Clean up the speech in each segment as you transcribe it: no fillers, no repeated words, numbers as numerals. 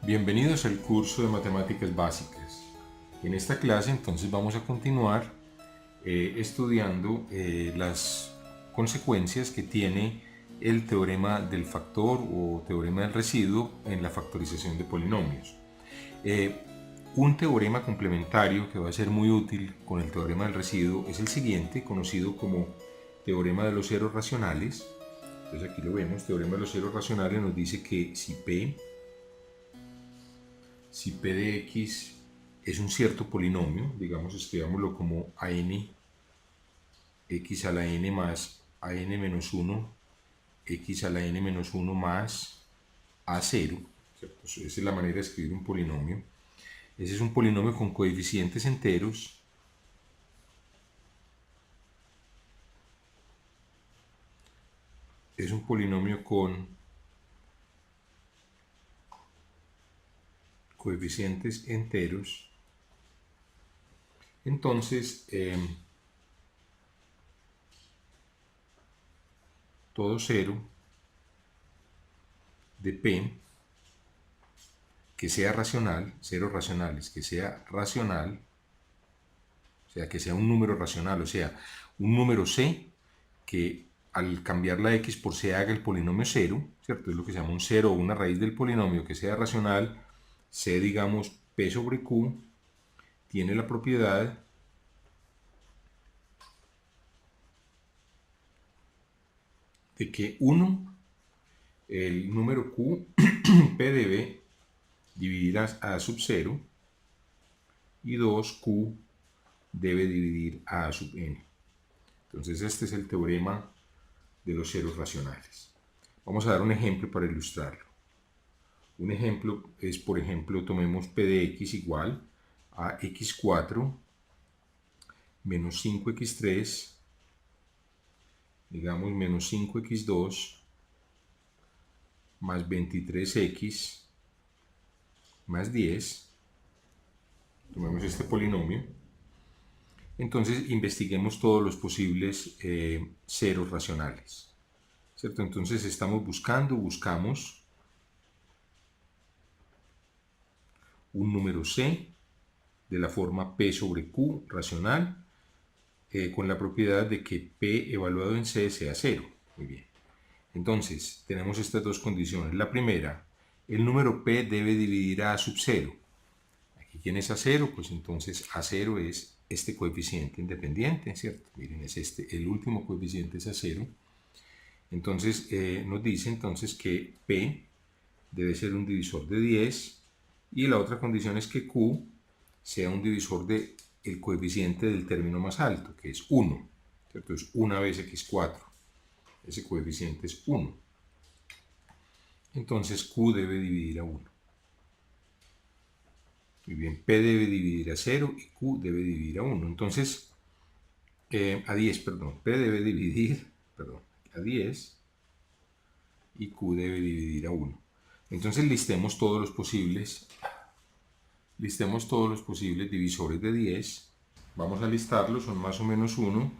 Bienvenidos al curso de Matemáticas Básicas. En esta clase entonces vamos a continuar estudiando las consecuencias que tiene el teorema del factor o teorema del residuo en la factorización de polinomios. Un teorema complementario que va a ser muy útil con el teorema del residuo es el siguiente, conocido como teorema de los ceros racionales. Entonces aquí lo vemos, teorema de los ceros racionales nos dice que si P de X es un cierto polinomio, digamos, escribámoslo como AN X a la N más AN menos 1, X a la N menos 1 más A0, ¿cierto? Esa es la manera de escribir un polinomio. Ese es un polinomio con coeficientes enteros es un polinomio con coeficientes enteros. Entonces, todo cero de P que sea racional, ceros racionales, que sea racional, o sea, que sea un número racional, o sea, un número C que al cambiar la X por C haga el polinomio cero, ¿cierto? Es lo que se llama un cero o una raíz del polinomio que sea racional. C, digamos, P sobre Q, tiene la propiedad de que 1, el número Q, P debe dividir a sub 0, y 2, Q debe dividir a sub n. Entonces este es el teorema de los ceros racionales. Vamos a dar un ejemplo para ilustrarlo. Un ejemplo es, por ejemplo, tomemos P de X igual a X4 menos 5X3, digamos menos 5X2 más 23X más 10. Tomemos este polinomio. Entonces investiguemos todos los posibles ceros racionales, ¿cierto? Entonces buscamos un número C de la forma P sobre Q racional con la propiedad de que P evaluado en C sea 0. Muy bien. Entonces tenemos estas dos condiciones. La primera, el número P debe dividir a sub 0. Aquí, ¿quién es A0? Pues entonces A0 es este coeficiente independiente, ¿cierto? Miren, es este, el último coeficiente es A0. Entonces nos dice entonces que P debe ser un divisor de 10 y la otra condición es que Q sea un divisor de el coeficiente del término más alto, que es 1, ¿cierto? Es 1 vez X4. Ese coeficiente es 1. Entonces Q debe dividir a 1. Muy bien, P debe dividir a 0 y Q debe dividir a 1. Entonces, a 10, perdón. P debe dividir, a 10 y Q debe dividir a 1. Entonces listemos todos los posibles divisores de 10. Vamos a listarlos, son más o menos 1,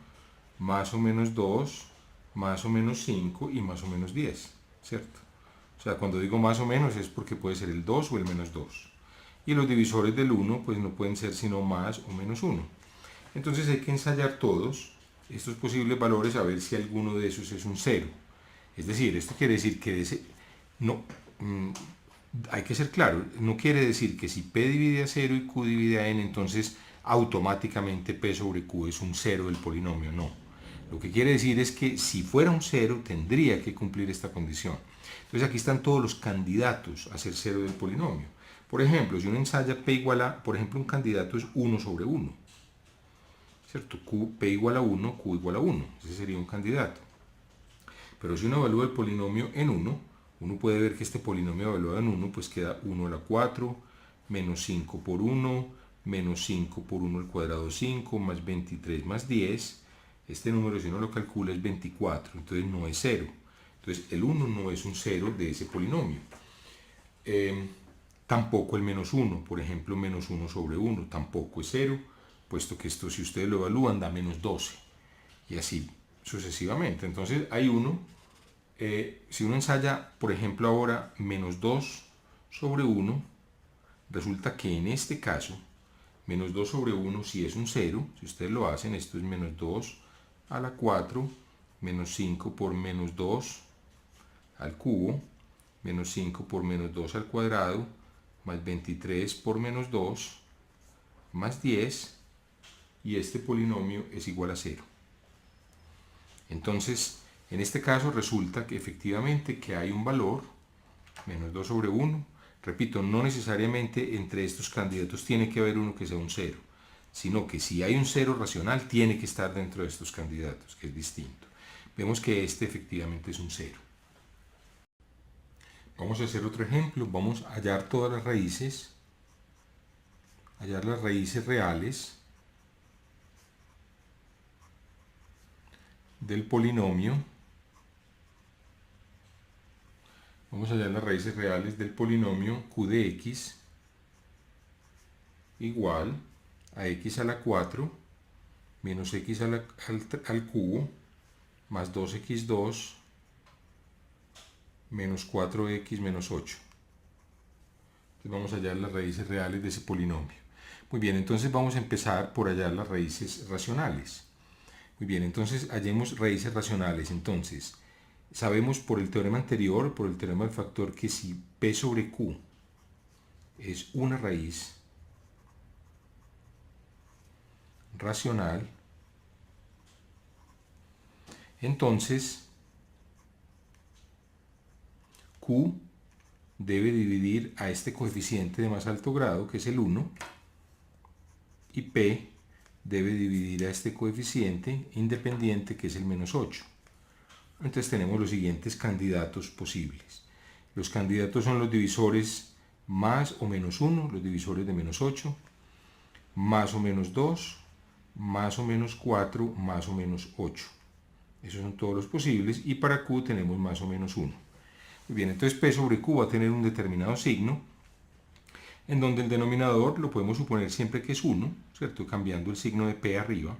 más o menos 2, más o menos 5 y más o menos 10, ¿cierto? O sea, cuando digo más o menos es porque puede ser el 2 o el menos 2. Y los divisores del 1 pues no pueden ser sino más o menos 1. Entonces hay que ensayar todos estos posibles valores a ver si alguno de esos es un 0. Es decir, esto quiere decir que hay que ser claro, no quiere decir que si P divide a 0 y Q divide a n, entonces automáticamente P sobre Q es un 0 del polinomio, no. Lo que quiere decir es que si fuera un 0, tendría que cumplir esta condición. Entonces aquí están todos los candidatos a ser 0 del polinomio. Por ejemplo, si uno ensaya P igual a, por ejemplo, un candidato es 1 sobre 1. ¿Cierto? P igual a 1, Q igual a 1. Ese sería un candidato. Pero si uno evalúa el polinomio en 1, uno puede ver que este polinomio evaluado en 1 pues queda 1 a la 4, menos 5 por 1, menos 5 por 1 al cuadrado 5, más 23 más 10. Este número, si uno lo calcula, es 24, entonces no es 0. Entonces el 1 no es un 0 de ese polinomio. Tampoco el menos 1, por ejemplo, menos 1 sobre 1, tampoco es 0, puesto que esto, si ustedes lo evalúan, da menos 12. Y así sucesivamente. Entonces hay uno, si uno ensaya, por ejemplo, ahora menos 2 sobre 1, resulta que en este caso, menos 2 sobre 1 si es un 0, si ustedes lo hacen, esto es menos 2 a la 4, menos 5 por menos 2 al cubo, menos 5 por menos 2 al cuadrado, más 23 por menos 2, más 10, y este polinomio es igual a 0. Entonces, en este caso resulta que efectivamente que hay un valor, menos 2 sobre 1, repito, no necesariamente entre estos candidatos tiene que haber uno que sea un 0, sino que si hay un 0 racional tiene que estar dentro de estos candidatos, que es distinto. Vemos que este efectivamente es un 0. Vamos a hacer otro ejemplo, vamos a hallar todas las raíces, hallar las raíces reales del polinomio. Vamos a hallar las raíces reales del polinomio q de x igual a x a la 4 menos x al cubo más 2x2 menos 4x menos 8. Entonces vamos a hallar las raíces reales de ese polinomio. Muy bien, entonces vamos a empezar por hallar las raíces racionales. Muy bien, entonces hallemos raíces racionales. Entonces, sabemos por el teorema anterior, por el teorema del factor, que si p sobre q es una raíz racional, entonces q debe dividir a este coeficiente de más alto grado, que es el 1, y p debe dividir a este coeficiente independiente, que es el menos 8. Entonces tenemos los siguientes candidatos posibles. Los candidatos son los divisores más o menos 1, los divisores de menos 8, más o menos 2, más o menos 4, más o menos 8. Esos son todos los posibles, y para q tenemos más o menos 1. Muy bien, entonces p sobre q va a tener un determinado signo, en donde el denominador lo podemos suponer siempre que es 1, ¿cierto? Cambiando el signo de p arriba.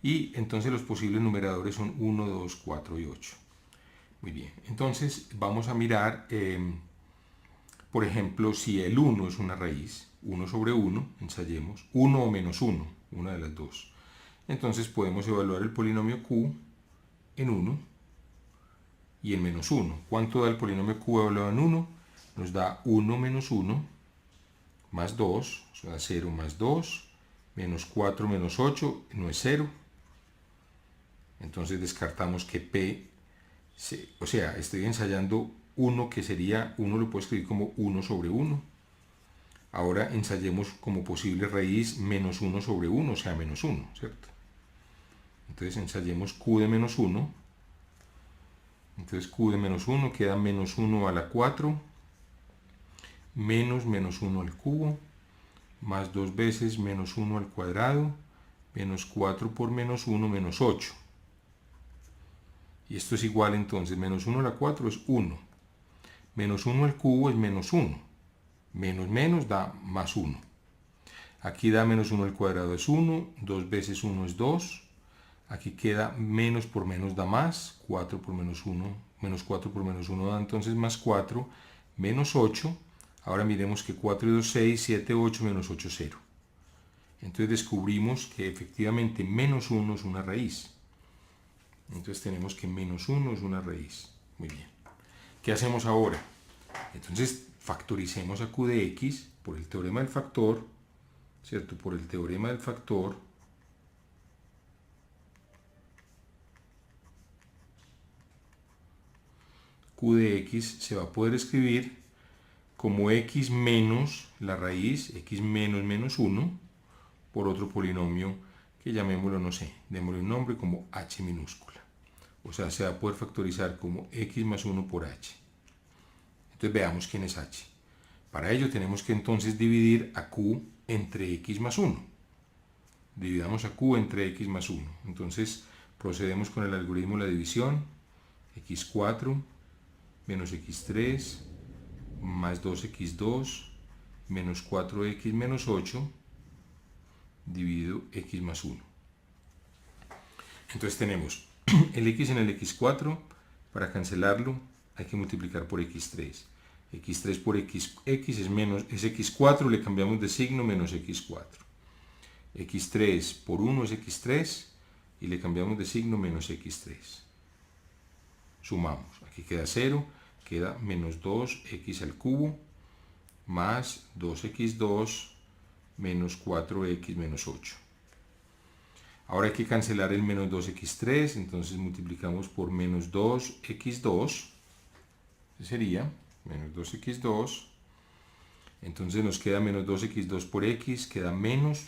Y entonces los posibles numeradores son 1, 2, 4 y 8. Muy bien, entonces vamos a mirar, por ejemplo, si el 1 es una raíz, 1 sobre 1, ensayemos, 1 o menos 1, una de las dos. Entonces podemos evaluar el polinomio q en 1 y en menos 1. ¿Cuánto da el polinomio q evaluado en 1? Nos da 1 menos 1 más 2, o sea, 0 más 2, menos 4 menos 8, no es 0. Entonces descartamos que p, o sea, estoy ensayando 1 que sería, 1 lo puedo escribir como 1 sobre 1. Ahora ensayemos como posible raíz menos 1 sobre 1, o sea, menos 1, ¿cierto? Entonces ensayemos q de menos 1. Entonces q de menos 1 queda menos 1 a la 4, menos menos 1 al cubo, más 2 veces menos 1 al cuadrado, menos 4 por menos 1, menos 8. Y esto es igual entonces, menos 1 a la 4 es 1, menos 1 al cubo es menos 1, menos menos da más 1. Aquí da menos 1 al cuadrado es 1, 2 veces 1 es 2, aquí queda menos por menos da más, 4 por menos 1, menos 4 por menos 1 da entonces más 4, menos 8. Ahora miremos que 4 y 2, 6, 7, 8, menos 8, 0. Entonces descubrimos que efectivamente menos 1 es una raíz. Entonces tenemos que menos 1 es una raíz. Muy bien. ¿Qué hacemos ahora? Entonces factoricemos a q de x por el teorema del factor, ¿cierto? Por el teorema del factor. Q de x se va a poder escribir como x menos la raíz, x menos menos 1, por otro polinomio que llamémoslo, no sé, démosle un nombre como h minúscula. O sea, se va a poder factorizar como x más 1 por h. Entonces veamos quién es h. Para ello tenemos que entonces dividir a q entre x más 1. Dividamos a q entre x más 1. Entonces procedemos con el algoritmo de la división. x4 menos x3 más 2x2 menos 4x menos 8 dividido x más 1. Entonces tenemos el x en el x4, para cancelarlo hay que multiplicar por x3. x3 por x es x4, le cambiamos de signo, menos x4. x3 por 1 es x3 y le cambiamos de signo, menos x3. Sumamos, aquí queda 0, queda menos 2x al cubo más 2x2 menos 4x menos 8. Ahora hay que cancelar el menos 2x3, entonces multiplicamos por menos 2x2, sería menos 2x2, entonces nos queda menos 2x2 por x, queda menos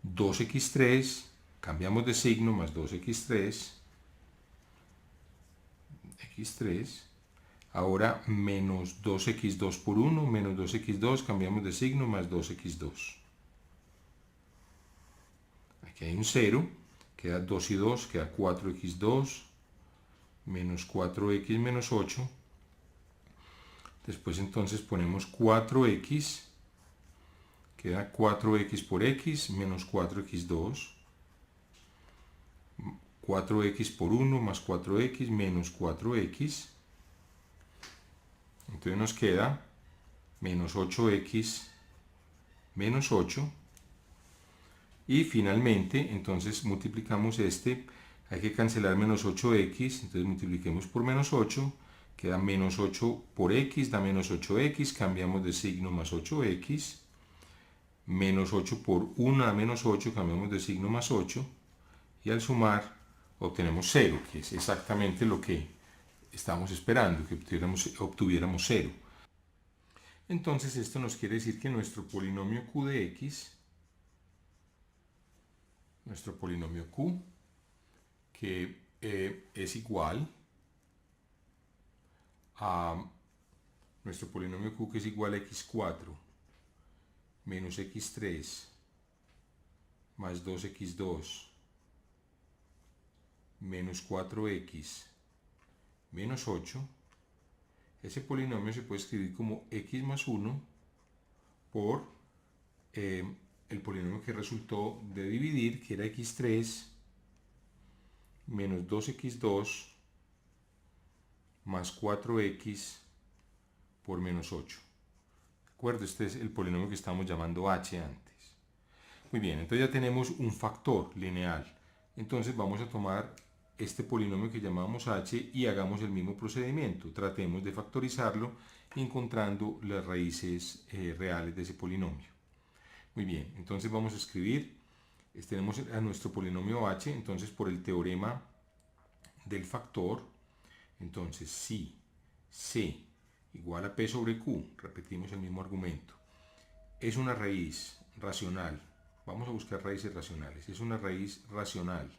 2x3, cambiamos de signo, más 2x3, x3, ahora menos 2x2 por 1, menos 2x2, cambiamos de signo, más 2x2. Aquí hay un 0, queda 2 y 2, queda 4x2, menos 4x menos 8. Después entonces ponemos 4x, queda 4x por x, menos 4x2, 4x por 1 más 4x menos 4x, entonces nos queda menos 8x menos 8, y finalmente entonces multiplicamos hay que cancelar menos 8x, entonces multipliquemos por menos 8, queda menos 8 por x, da menos 8x, cambiamos de signo, más 8x, menos 8 por 1 da menos 8, cambiamos de signo, más 8, y al sumar obtenemos 0, que es exactamente lo que estamos esperando, que obtuviéramos 0. Entonces esto nos quiere decir que nuestro polinomio q de x, nuestro polinomio q, que es igual a nuestro polinomio q, que es igual a x4 menos x3 más 2x2 menos 4x menos 8, ese polinomio se puede escribir como x más 1 por el polinomio que resultó de dividir, que era x3 menos 2x2 más 4x por menos 8. ¿De acuerdo? Este es el polinomio que estamos llamando h antes. Muy bien, entonces ya tenemos un factor lineal. Entonces vamos a tomar este polinomio que llamamos h y hagamos el mismo procedimiento. Tratemos de factorizarlo encontrando las raíces reales de ese polinomio. Muy bien, entonces vamos a escribir, tenemos a nuestro polinomio h, entonces por el teorema del factor, entonces si c igual a p sobre q, repetimos el mismo argumento, es una raíz racional, vamos a buscar raíces racionales, es una raíz racional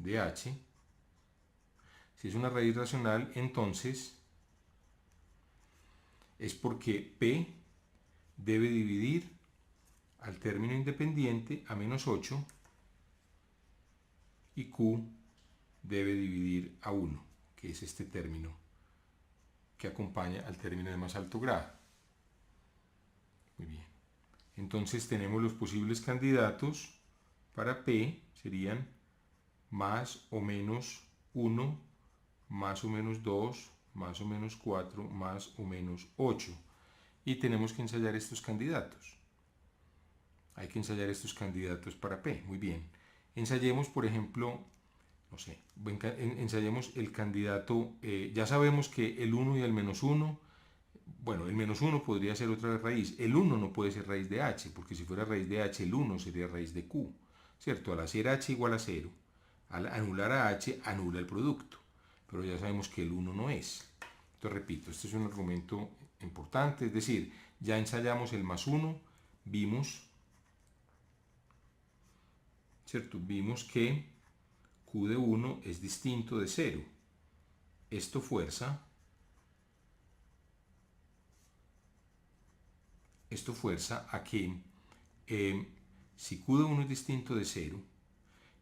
de h, si es una raíz racional, entonces es porque p debe dividir al término independiente a menos 8 y q debe dividir a 1, que es este término que acompaña al término de más alto grado. Muy bien. Entonces tenemos los posibles candidatos para p, serían más o menos 1, más o menos 2, más o menos 4, más o menos 8. Y tenemos que ensayar estos candidatos. Hay que ensayar estos candidatos para P. Muy bien. Ensayemos, por ejemplo, no sé, ensayemos el candidato, ya sabemos que el 1 y el menos 1, bueno, el menos 1 podría ser otra raíz. El 1 no puede ser raíz de h, porque si fuera raíz de h, el 1 sería raíz de q, ¿cierto? Al hacer h igual a 0, al anular a h, anula el producto. Pero ya sabemos que el 1 no es. Entonces, repito, este es un argumento importante, es decir, ya ensayamos el más 1, vimos, ¿cierto? Vimos que q de 1 es distinto de 0. Esto fuerza a que si q de 1 es distinto de 0,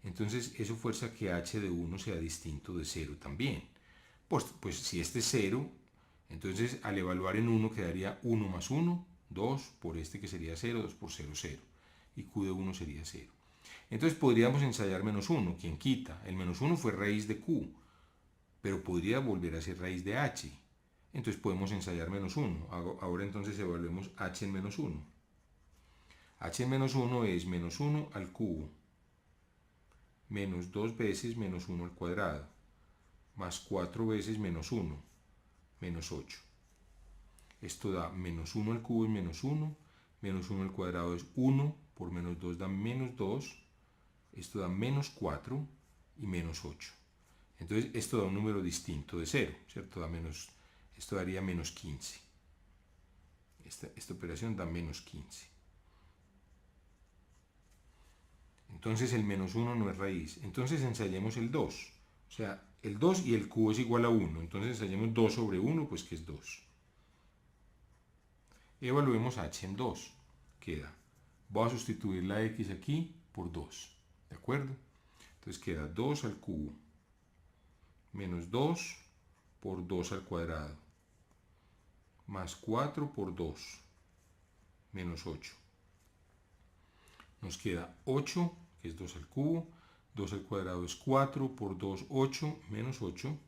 entonces eso fuerza que h de 1 sea distinto de 0 también. Pues si este es 0, entonces al evaluar en 1 quedaría 1 más 1, 2 por este que sería 0, 2 por 0, 0. Y q de 1 sería 0. Entonces podríamos ensayar menos 1, quien quita. El menos 1 fue raíz de q, pero podría volver a ser raíz de h. entonces podemos ensayar menos 1. Ahora entonces evaluemos h en menos 1. h en menos 1 es menos 1 al cubo, menos 2 veces menos 1 al cuadrado, más 4 veces menos 1, menos 8. Esto da menos 1 al cubo es menos 1, menos 1 al cuadrado es 1, por menos 2 da menos 2, esto da menos 4 y menos 8. Entonces esto da un número distinto de 0, ¿cierto? Esto daría menos 15. Esta operación da menos 15. Entonces el menos 1 no es raíz. Entonces ensayemos el 2. O sea, el 2 y el cubo es igual a 1. Entonces ensayemos 2 sobre 1, pues que es 2. Evaluemos h en 2. Queda, voy a sustituir la x aquí por 2. ¿De acuerdo? Entonces queda 2 al cubo menos 2 por 2 al cuadrado más 4 por 2 menos 8. Nos queda 8, que es 2 al cubo, 2 al cuadrado es 4 por 2, 8, menos 8,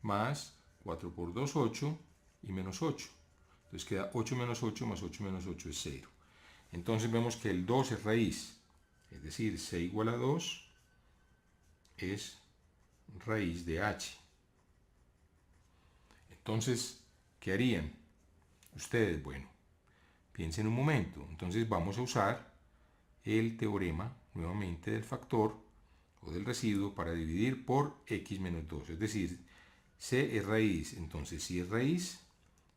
más 4 por 2, 8 y menos 8. Entonces queda 8 menos 8 más 8 menos 8 es 0. Entonces vemos que el 2 es raíz, es decir, c igual a 2 es raíz de h. Entonces, ¿qué harían ustedes? Bueno, piensen un momento. Entonces vamos a usar el teorema nuevamente del factor o del residuo para dividir por x menos 2. Es decir, c es raíz. Entonces, si es raíz,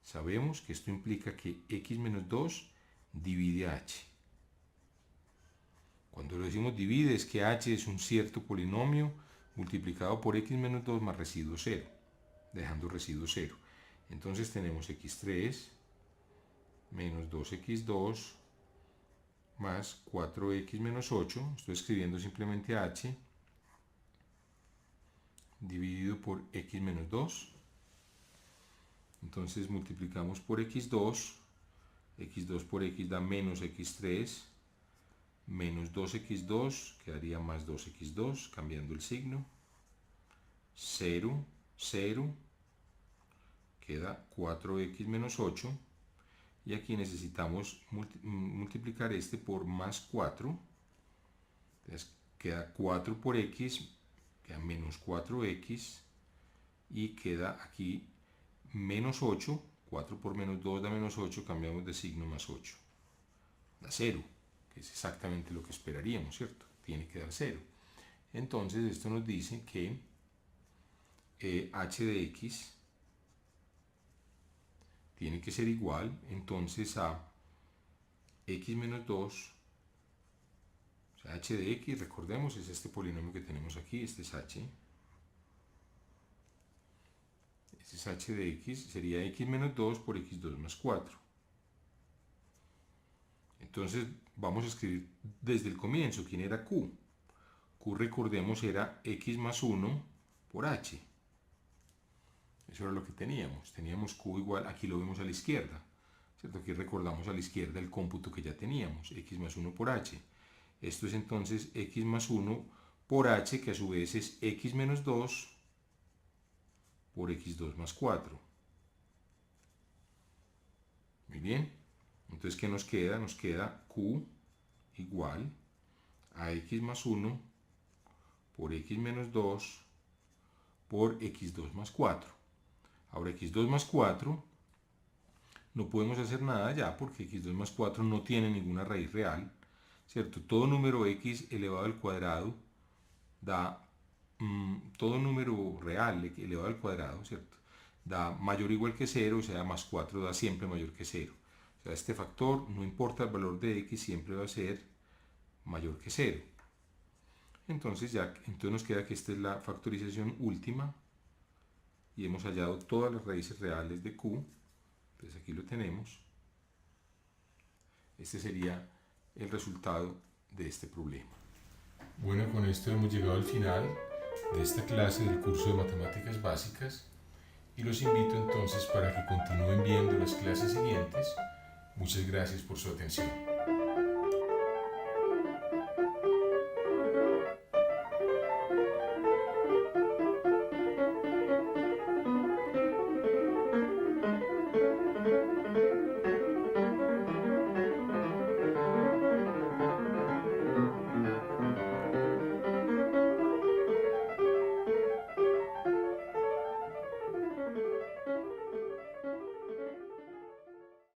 sabemos que esto implica que x menos 2 divide h. Cuando lo decimos divide es que h es un cierto polinomio multiplicado por x menos 2 más residuo 0, dejando residuo 0. Entonces tenemos x3 menos 2x2 más 4x menos 8, estoy escribiendo simplemente h, dividido por x menos 2. Entonces multiplicamos por x2, x2 por x da menos x3, menos 2x2, quedaría más 2x2, cambiando el signo, 0, 0, queda 4x menos 8, y aquí necesitamos multiplicar este por más 4, entonces queda 4 por x, queda menos 4x, y queda aquí menos 8, 4 por menos 2 da menos 8, cambiamos de signo, más 8, da 0, que es exactamente lo que esperaríamos, ¿cierto? Tiene que dar 0. Entonces esto nos dice que h de x tiene que ser igual entonces a x menos 2, o sea, h de x, recordemos, es este polinomio que tenemos aquí, este es h. Este es h de x, sería x menos 2 por x2 más 4. Entonces vamos a escribir desde el comienzo quién era q. Q, recordemos, era x más 1 por h. Eso era lo que teníamos. Teníamos q igual, aquí lo vemos a la izquierda, ¿cierto? Aquí recordamos a la izquierda el cómputo que ya teníamos, x más 1 por h. Esto es entonces x más 1 por h, que a su vez es x menos 2 por x2 más 4. Muy bien. Entonces, ¿qué nos queda? Nos queda q igual a x más 1 por x menos 2 por x2 más 4. Ahora, x2 más 4, no podemos hacer nada ya porque x2 más 4 no tiene ninguna raíz real, ¿cierto? Todo número x elevado al cuadrado da, todo número real elevado al cuadrado, ¿cierto? Da mayor o igual que 0, o sea, más 4 da siempre mayor que 0. O sea, este factor, no importa el valor de x, siempre va a ser mayor que 0. Entonces nos queda que esta es la factorización última y hemos hallado todas las raíces reales de q. Entonces aquí lo tenemos. Este sería el resultado de este problema. Bueno, con esto hemos llegado al final de esta clase del curso de matemáticas básicas y los invito entonces para que continúen viendo las clases siguientes. Muchas gracias por su atención.